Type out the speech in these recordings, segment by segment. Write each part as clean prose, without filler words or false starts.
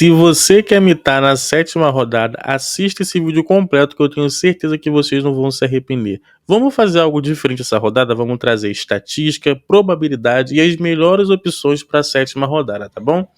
Se você quer mitar na sétima rodada, assista esse vídeo completo que eu tenho certeza que vocês não vão se arrepender. Vamos fazer algo diferente essa rodada? Vamos trazer estatística, probabilidade e as melhores opções para a sétima rodada, tá bom?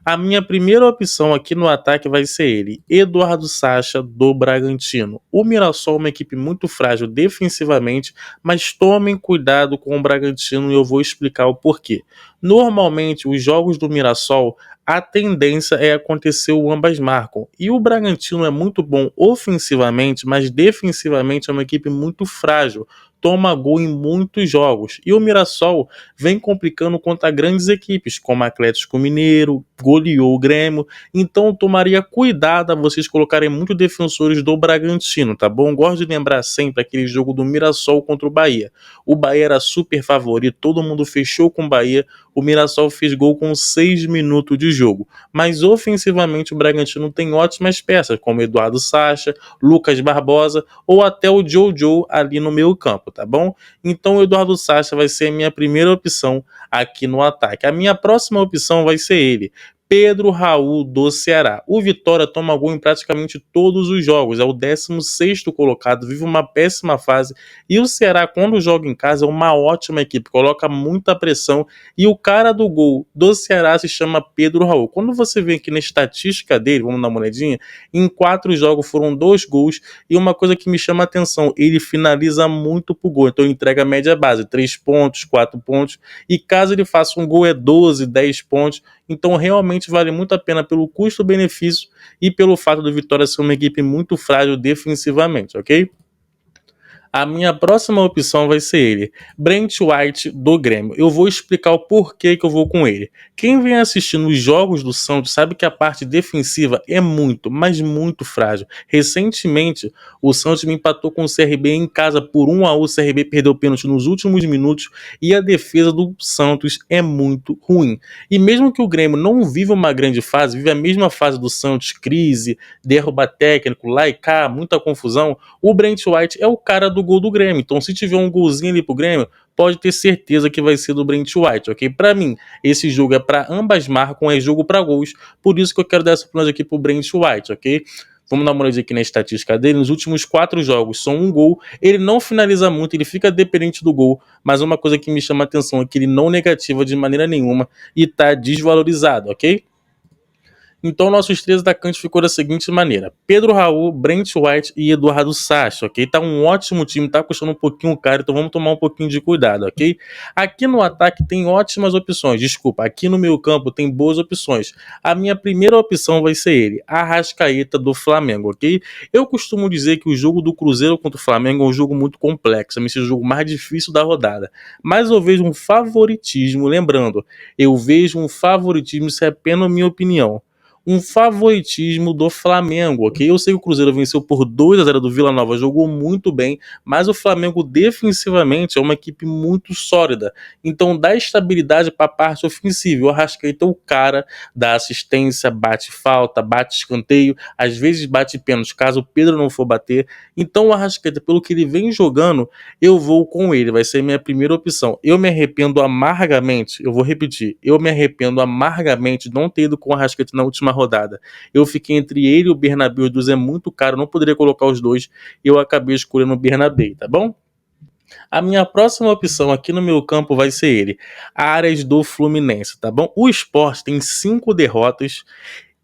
A minha primeira opção aqui no ataque vai ser ele, Eduardo Sacha, do Bragantino. O Mirassol é uma equipe muito frágil defensivamente, mas tomem cuidado com o Bragantino e eu vou explicar o porquê. Normalmente, os jogos do Mirassol, a tendência é acontecer o ambas marcam. E o Bragantino é muito bom ofensivamente, mas defensivamente é uma equipe muito frágil. Toma gol em muitos jogos. E o Mirassol vem complicando contra grandes equipes, como Atlético Mineiro, goleou o Grêmio. Então eu tomaria cuidado a vocês colocarem muitos defensores do Bragantino, tá bom? Gosto de lembrar sempre aquele jogo do Mirassol contra o Bahia. O Bahia era super favorito, todo mundo fechou com o Bahia. O Mirassol fez gol com 6 minutos de jogo. Mas ofensivamente o Bragantino tem ótimas peças, como Eduardo Sacha, Lucas Barbosa ou até o Jojo ali no meio campo, tá bom? Então o Eduardo Sacha vai ser a minha primeira opção aqui no ataque. A minha próxima opção vai ser ele, Pedro Raul, do Ceará. O Vitória toma gol em praticamente todos os jogos, é o 16º colocado, vive uma péssima fase, e o Ceará, quando joga em casa, é uma ótima equipe, coloca muita pressão, e o cara do gol do Ceará se chama Pedro Raul. Quando você vê aqui na estatística dele, vamos dar uma olhadinha, em 4 jogos foram 2 gols, e uma coisa que me chama a atenção, ele finaliza muito pro gol, então entrega a média base, 3 pontos, 4 pontos, e caso ele faça um gol é 12, 10 pontos, então realmente vale muito a pena pelo custo-benefício e pelo fato do Vitória ser uma equipe muito frágil defensivamente, ok? A minha próxima opção vai ser ele, Brent White, do Grêmio. Eu vou explicar o porquê que eu vou com ele. Quem vem assistindo os jogos do Santos sabe que a parte defensiva é muito, mas muito frágil. Recentemente, o Santos me empatou com o CRB em casa por 1-1. O CRB perdeu o pênalti nos últimos minutos e a defesa do Santos é muito ruim. E mesmo que o Grêmio não viva uma grande fase, vive a mesma fase do Santos, crise, derruba técnico, lá e cá, muita confusão, o Brent White é o cara do gol do Grêmio. Então, se tiver um golzinho ali pro Grêmio, pode ter certeza que vai ser do Brent White, ok? Pra mim, esse jogo é pra ambas marcam, é jogo pra gols. Por isso que eu quero dar essa planja aqui pro Brent White, ok? Vamos dar uma olhada aqui na estatística dele. Nos últimos 4 jogos, só um gol. Ele não finaliza muito, ele fica dependente do gol. Mas uma coisa que me chama a atenção é que ele não negativa de maneira nenhuma e tá desvalorizado, ok? Então, nossos 3 atacantes ficou da seguinte maneira: Pedro Raul, Brent White e Eduardo Sacha, ok? Tá um ótimo time, tá custando um pouquinho caro, então vamos tomar um pouquinho de cuidado, ok? Aqui no ataque tem ótimas opções, desculpa, aqui no meio campo tem boas opções. A minha primeira opção vai ser ele, Arrascaeta, do Flamengo, ok? Eu costumo dizer que o jogo do Cruzeiro contra o Flamengo é um jogo muito complexo, é o jogo mais difícil da rodada. Mas eu vejo um favoritismo, lembrando, eu vejo um favoritismo, isso é apenas minha opinião, um favoritismo do Flamengo, ok? Eu sei que o Cruzeiro venceu por 2-0 do Vila Nova, jogou muito bem, mas o Flamengo defensivamente é uma equipe muito sólida, então dá estabilidade para a parte ofensiva. O Arrascaeta é o cara da assistência, bate falta, bate escanteio, às vezes bate pênalti, caso o Pedro não for bater. Então o Arrascaeta, pelo que ele vem jogando, eu vou com ele, vai ser minha primeira opção. Eu me arrependo amargamente, eu vou repetir, eu me arrependo amargamente de não ter ido com o Arrascaeta na última rodada. Eu fiquei entre ele e o Bernabéu, os dois é muito caro, não poderia colocar os dois, e eu acabei escolhendo o Bernabéu, tá bom? A minha próxima opção aqui no meu campo vai ser ele, Aras, do Fluminense, tá bom? O Sport tem 5 derrotas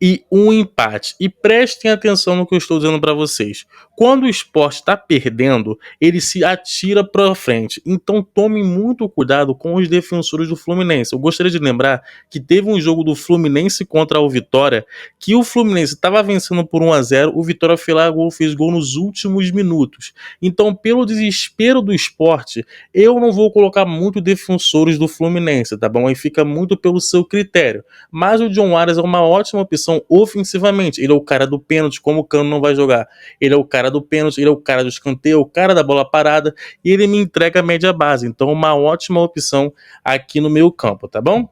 e um empate. E prestem atenção no que eu estou dizendo para vocês. Quando o Sport está perdendo, ele se atira para frente. Então tomem muito cuidado com os defensores do Fluminense. Eu gostaria de lembrar que teve um jogo do Fluminense contra o Vitória, que o Fluminense estava vencendo por 1-0, o Vitória foi lá, fez gol nos últimos minutos. Então, pelo desespero do Sport, eu não vou colocar muito defensores do Fluminense, tá bom? Aí fica muito pelo seu critério. Mas o John Arias é uma ótima opção ofensivamente. Ele é o cara do pênalti, como o Cano não vai jogar. Ele é o cara do pênalti, ele é o cara do escanteio, o cara da bola parada, e ele me entrega a média base. Então, uma ótima opção aqui no meio campo, tá bom?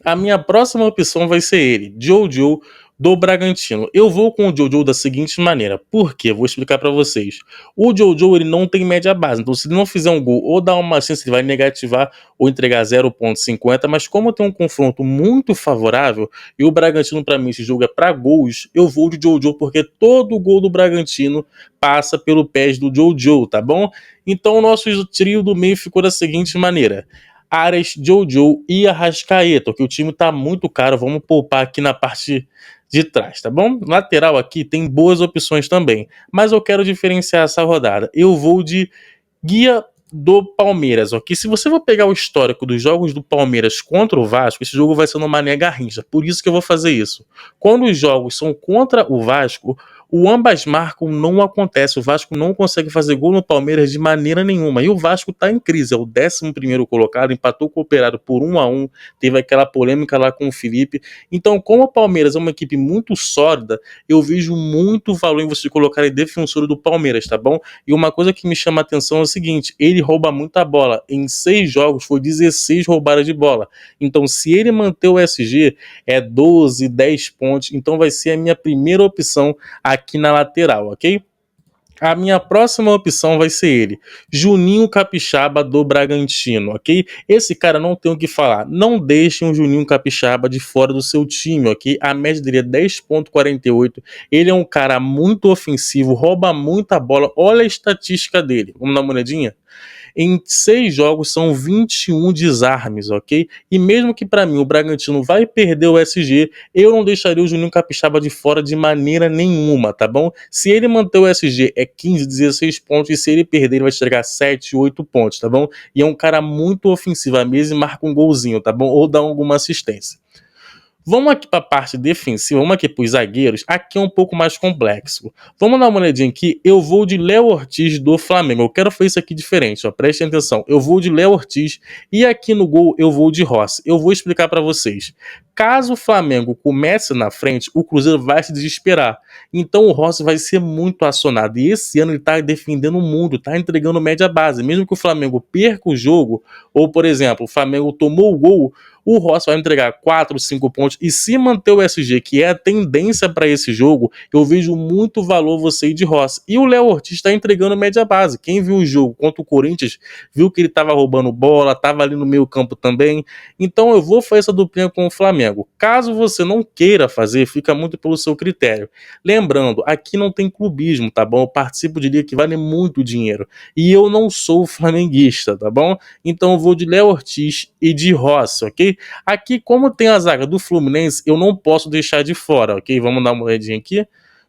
A minha próxima opção vai ser ele, Jojo, do Bragantino. Eu vou com o Jojo da seguinte maneira. Por quê? Vou explicar para vocês. O Jojo, ele não tem média base. Então, se ele não fizer um gol ou dar uma chance, ele vai negativar ou entregar 0,50. Mas como tem um confronto muito favorável e o Bragantino, para mim, esse jogo é para gols, eu vou de Jojo porque todo gol do Bragantino passa pelo pés do Jojo, tá bom? Então, o nosso trio do meio ficou da seguinte maneira. Arias, Jojo e Arrascaeta, que o time tá muito caro. Vamos poupar aqui na parte de trás, tá bom? Lateral aqui tem boas opções também, mas eu quero diferenciar essa rodada. Eu vou de Guia do Palmeiras, ok? Se você for pegar o histórico dos jogos do Palmeiras contra o Vasco, esse jogo vai ser no Mané Garrincha, por isso que eu vou fazer isso. Quando os jogos são contra o Vasco, o ambas marcam não acontece, o Vasco não consegue fazer gol no Palmeiras de maneira nenhuma, e o Vasco tá em crise, é o 11º colocado, empatou com o Operário por 1-1, teve aquela polêmica lá com o Felipe. Então, como o Palmeiras é uma equipe muito sólida, eu vejo muito valor em você colocar em defensor do Palmeiras, tá bom? E uma coisa que me chama a atenção é o seguinte, ele rouba muita bola, em 6 jogos foi 16 roubadas de bola, então se ele manter o SG, é 12, 10 pontos, então vai ser a minha primeira opção aqui na lateral, ok? A minha próxima opção vai ser ele, Juninho Capixaba do Bragantino, ok? Esse cara não tem o que falar, não deixem o Juninho Capixaba de fora do seu time, ok? A média dele é 10,48, ele é um cara muito ofensivo, rouba muita bola, olha a estatística dele, vamos dar uma olhadinha? Em 6 jogos são 21 desarmes, ok? E mesmo que para mim o Bragantino vai perder o SG, eu não deixaria o Juninho Capixaba de fora de maneira nenhuma, tá bom? Se ele manter o SG é 15, 16 pontos, e se ele perder ele vai chegar a 7, 8 pontos, tá bom? E é um cara muito ofensivo, a mesa e marca um golzinho, tá bom? Ou dá alguma assistência. Vamos aqui para a parte defensiva, vamos aqui para os zagueiros. Aqui é um pouco mais complexo. Vamos dar uma olhadinha aqui. Eu vou de Léo Ortiz do Flamengo. Eu quero fazer isso aqui diferente, ó. Prestem atenção. Eu vou de Léo Ortiz e aqui no gol eu vou de Rossi. Eu vou explicar para vocês. Caso o Flamengo comece na frente, o Cruzeiro vai se desesperar. Então o Rossi vai ser muito acionado. E esse ano ele está defendendo o mundo, está entregando média base. Mesmo que o Flamengo perca o jogo, ou por exemplo, o Flamengo tomou o gol, o Rossi vai entregar 4, 5 pontos, e se manter o SG, que é a tendência para esse jogo, eu vejo muito valor você ir de Rossi. E o Léo Ortiz está entregando média base. Quem viu o jogo contra o Corinthians, viu que ele estava roubando bola, estava ali no meio campo também. Então eu vou fazer essa duplinha com o Flamengo. Caso você não queira fazer, fica muito pelo seu critério. Lembrando, aqui não tem clubismo, tá bom? Eu participo de liga que vale muito dinheiro. E eu não sou flamenguista, tá bom? Então eu vou de Léo Ortiz e de Rossi, ok? Aqui, como tem a zaga do Fluminense, eu não posso deixar de fora, ok? Vamos dar uma olhadinha aqui.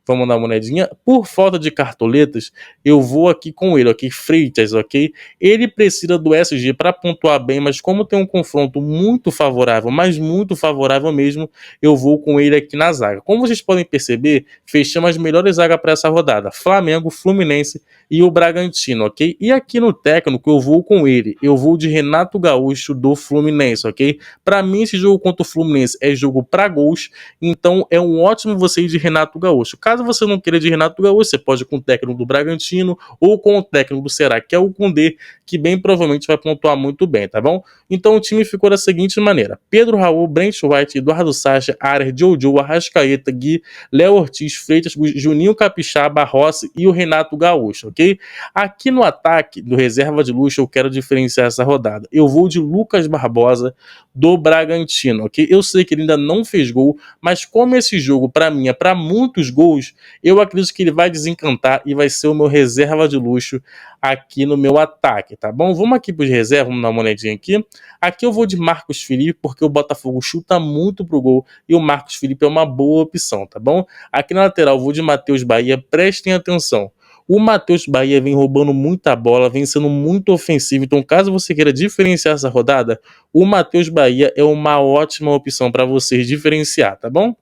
Vamos dar uma olhadinha. Por falta de cartoletas, eu vou aqui com ele, ok? Freitas, ok? Ele precisa do SG para pontuar bem, mas como tem um confronto muito favorável, mas muito favorável mesmo, eu vou com ele aqui na zaga. Como vocês podem perceber, fechamos as melhores zagas para essa rodada. Flamengo, Fluminense e o Bragantino, ok? E aqui no técnico eu vou com ele. Eu vou de Renato Gaúcho do Fluminense, ok? Para mim esse jogo contra o Fluminense é jogo para gols, então é um ótimo você ir de Renato Gaúcho. Caso você não queira de Renato Gaúcho, você pode ir com o técnico do Bragantino ou com o técnico do Ceará, que é o Koundé, que bem provavelmente vai pontuar muito bem, tá bom? Então o time ficou da seguinte maneira: Pedro Raul, Brent White, Eduardo Sacha, Arias, Jojo, Arrascaeta, Gui, Léo Ortiz, Freitas, Juninho Capixaba, Rossi e o Renato Gaúcho, ok? Aqui no ataque do reserva de luxo eu quero diferenciar essa rodada. Eu vou de Lucas Barbosa do Bragantino, ok? Eu sei que ele ainda não fez gol, mas como esse jogo para mim é para muitos gols, eu acredito que ele vai desencantar e vai ser o meu reserva de luxo aqui no meu ataque, tá bom? Vamos aqui para os reservas, vamos dar uma olhadinha aqui. Aqui eu vou de Marcos Felipe, porque o Botafogo chuta muito pro gol e o Marcos Felipe é uma boa opção, tá bom? Aqui na lateral eu vou de Matheus Bahia, prestem atenção. O Matheus Bahia vem roubando muita bola, vem sendo muito ofensivo, então caso você queira diferenciar essa rodada, o Matheus Bahia é uma ótima opção para vocês diferenciar, tá bom?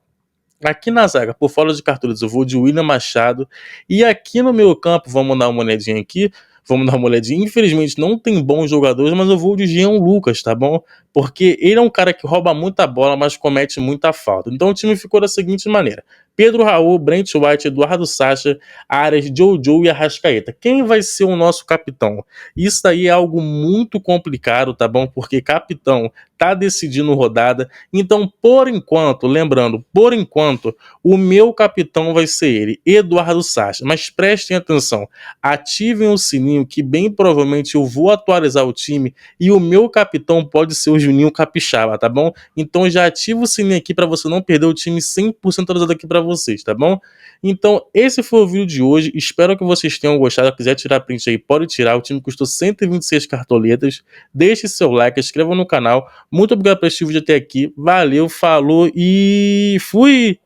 Aqui na zaga, por fora de carturas, eu vou de William Machado. E aqui no meu campo, vamos dar uma olhadinha aqui. Vamos dar uma olhadinha. Infelizmente não tem bons jogadores, mas eu vou de Jean Lucas, tá bom? Porque ele é um cara que rouba muita bola, mas comete muita falta. Então o time ficou da seguinte maneira: Pedro Raul, Brent White, Eduardo Sacha, Arias, Jojo e Arrascaeta. Quem vai ser o nosso capitão? Isso daí é algo muito complicado, tá bom? Porque capitão tá decidindo rodada. Então, por enquanto, lembrando, por enquanto, o meu capitão vai ser ele, Eduardo Sacha. Mas prestem atenção, ativem o sininho que bem provavelmente eu vou atualizar o time e o meu capitão pode ser o Juninho Capixaba, tá bom? Então já ativa o sininho aqui para você não perder o time 100% atualizado aqui para vocês, tá bom? Então esse foi o vídeo de hoje, espero que vocês tenham gostado. Se quiser tirar print aí, pode tirar. O time custou 126 cartoletas. Deixe seu like, inscreva no canal. Muito obrigado por assistir o vídeo até aqui, valeu, falou e fui!